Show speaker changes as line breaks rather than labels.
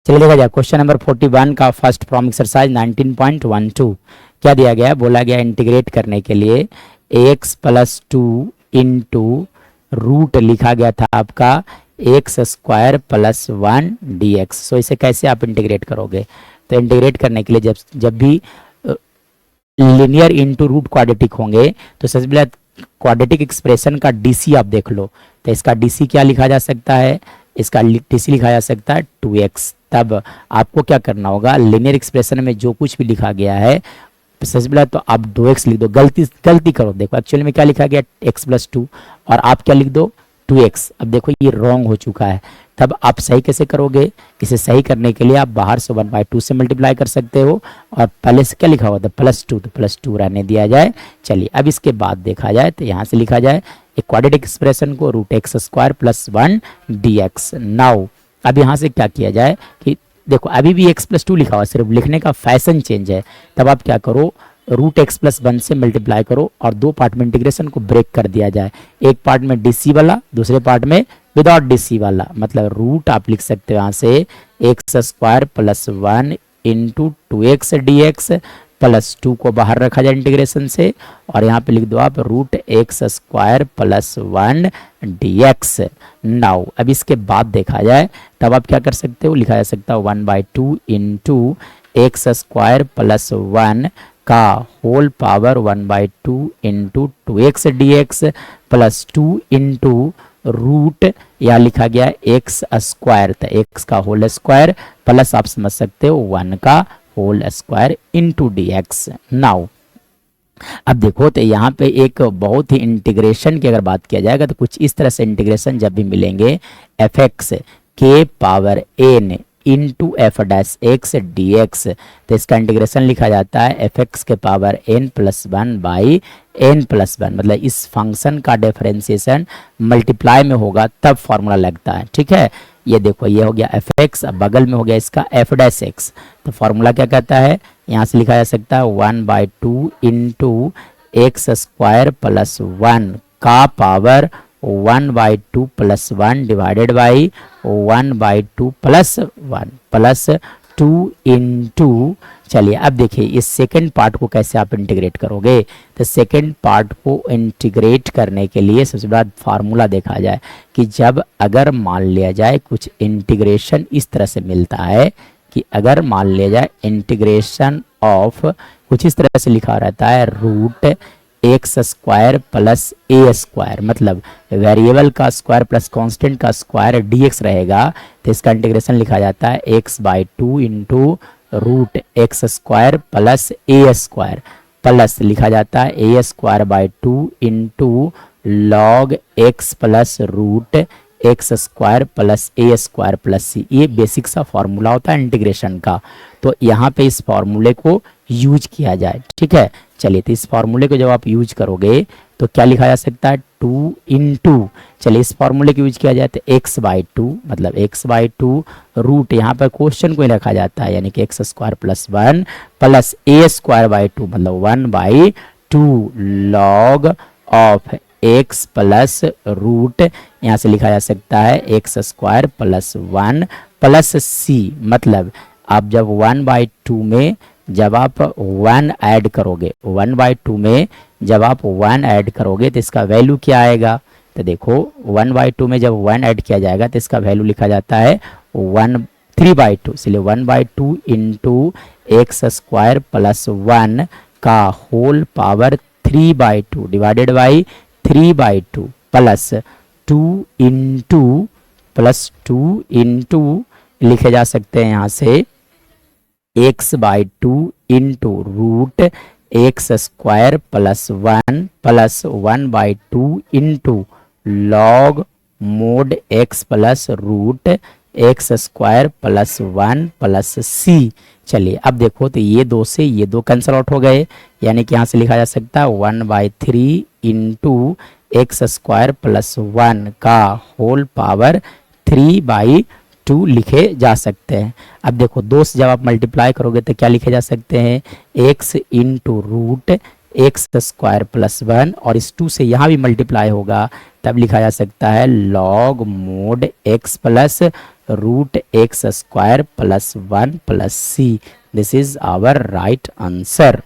चलिए देखा जाए क्वेश्चन नंबर 41 का फर्स्ट प्रॉब्लम एक्सरसाइज 19.12। क्या दिया गया है? बोला गया इंटीग्रेट करने के लिए x plus two into root लिखा गया था आपका x square plus one d x. So इसे कैसे आप इंटीग्रेट करोगे? तो इंटीग्रेट करने के लिए जब भी लिनियर इंटू रूट क्वाड्रेटिक होंगे तो सबसे पहले क्वाड्रेटिक एक्सप्रेशन का डीसी आप देख लो। तो इसका डीसी क्या लिखा जा सकता है? इसका डीसी लिखा जा सकता है 2x। तब आपको क्या करना होगा, लिनियर एक्सप्रेशन में जो कुछ भी लिखा गया है सबसे पहले तो आप 2x लिख दो। गलती करो, देखो एक्चुअली में क्या लिखा गया x प्लस टू और आप क्या लिख दो 2x। अब देखो ये रॉन्ग हो चुका है। तब आप सही कैसे करोगे? इसे सही करने के लिए आप बाहर से 1/2 से मल्टीप्लाई कर सकते हो और पहले से क्या लिखा हुआ था +2, तो +2 रहने दिया जाए। चलिए अब इसके बाद देखा जाए तो यहाँ से लिखा जाए एक क्वाड्रेटिक एक्सप्रेशन को √x² + 1 dx। नाउ अब यहाँ से क्या किया जाए कि देखो अभी भी x + 2 लिखा हुआ, सिर्फ लिखने का फैशन चेंज है। तब आप क्या करो, √x + 1 से मल्टीप्लाई करो और दो पार्ट में इंटीग्रेशन को ब्रेक कर दिया जाए। एक पार्ट में डीसी वाला, दूसरे पार्ट में विदाउट डीसी वाला। मतलब रूट आप लिख सकते हो यहाँ से x² + 1 into 2x dx plus 2 को बाहर रखा जाए इंटीग्रेशन से और यहाँ पे लिख दो आप √x² + 1 dx। नाउ अब इसके बाद देखा जाए तब आप क्या कर सकते हो, लिखा जा सकता है 1/2 इंटू x² + 1 का whole power 1/2 into 2x dx plus 2 into root या लिखा गया x², तो x का होल स्क्वायर प्लस आप समझ सकते हो 1 का whole square into dx। Now अब देखो तो यहाँ पे एक बहुत ही इंटीग्रेशन की अगर बात किया जाएगा तो कुछ इस तरह से इंटीग्रेशन जब भी मिलेंगे fx के power n into f' dx, तो इसका इंटीग्रेशन लिखा जाता है fx के पावर n+1/n+1। मतलब इस फंक्शन का डिफरेंशिएशन मल्टीप्लाई में होगा तब फॉर्मूला लगता है। ठीक है, ये देखो ये हो गया fx, अब बगल में हो गया इसका f'। तो फॉर्मूला क्या कहता है, यहाँ से लिखा जा सकता है 1/2 इंटू x² + 1 का power 1/2 + 1 divided by 1/2 + 1 plus 2 into. चलिए अब देखिए इस सेकंड पार्ट को कैसे आप इंटीग्रेट करोगे। तो सेकंड पार्ट को इंटीग्रेट करने के लिए सबसे बड़ा फार्मूला देखा जाए कि जब अगर मान लिया जाए कुछ इंटीग्रेशन इस तरह से मिलता है कि अगर मान लिया जाए इंटीग्रेशन ऑफ कुछ इस तरह से लिखा रहता है √x² + a², मतलब वेरिएबल का स्क्वायर प्लस कांस्टेंट का स्क्वायर dx रहेगा। तो इसका इंटीग्रेशन लिखा जाता है x/2 into √x² + a² plus लिखा जाता है a²/2 into log x plus √x² + a² + c। ये बेसिक सा फॉर्मूला होता है इंटीग्रेशन का। तो यहाँ पे इस फॉर्मूले को यूज किया जाए। ठीक है, चलिए तो इस फॉर्मूले को जब आप यूज करोगे तो क्या लिखा जा सकता है 2 इंटू, चलिए इस फॉर्मूले को यूज किया जाए तो x/2, मतलब x/2 रूट यहाँ पर क्वेश्चन को ही रखा जाता है यानी कि x² + 1 प्लस a²/2 मतलब 1/2 log of x plus root यहाँ से लिखा जा सकता है x² + 1 प्लस c। मतलब आप जब 1/2 में जब आप 1 ऐड करोगे, 1/2 में जब आप 1 ऐड करोगे तो इसका वैल्यू क्या आएगा। तो देखो 1/2 में जब 1 ऐड किया जाएगा तो इसका वैल्यू लिखा जाता है 3/2। इसलिए 1/2 इंटू x² + 1 का whole power 3/2 divided by 3/2 plus 2 into लिखे जा सकते हैं यहाँ से x/2 into √x² + 1 plus 1/2 into log mod x plus √x² + 1 plus c। चलिए अब देखो तो ये दो से ये दो कैंसिल आउट हो गए यानी कि यहाँ से लिखा जा सकता है 1/3 इंटू x² + 1 का होल पावर 3/2 लिखे जा सकते हैं। अब देखो दो से जब आप मल्टीप्लाई करोगे तो क्या लिखे जा सकते हैं x इंटू √x² + 1 और इस 2 से यहाँ भी मल्टीप्लाई होगा तब लिखा जा सकता है log mod x plus root x square plus 1 plus c. This is our right answer.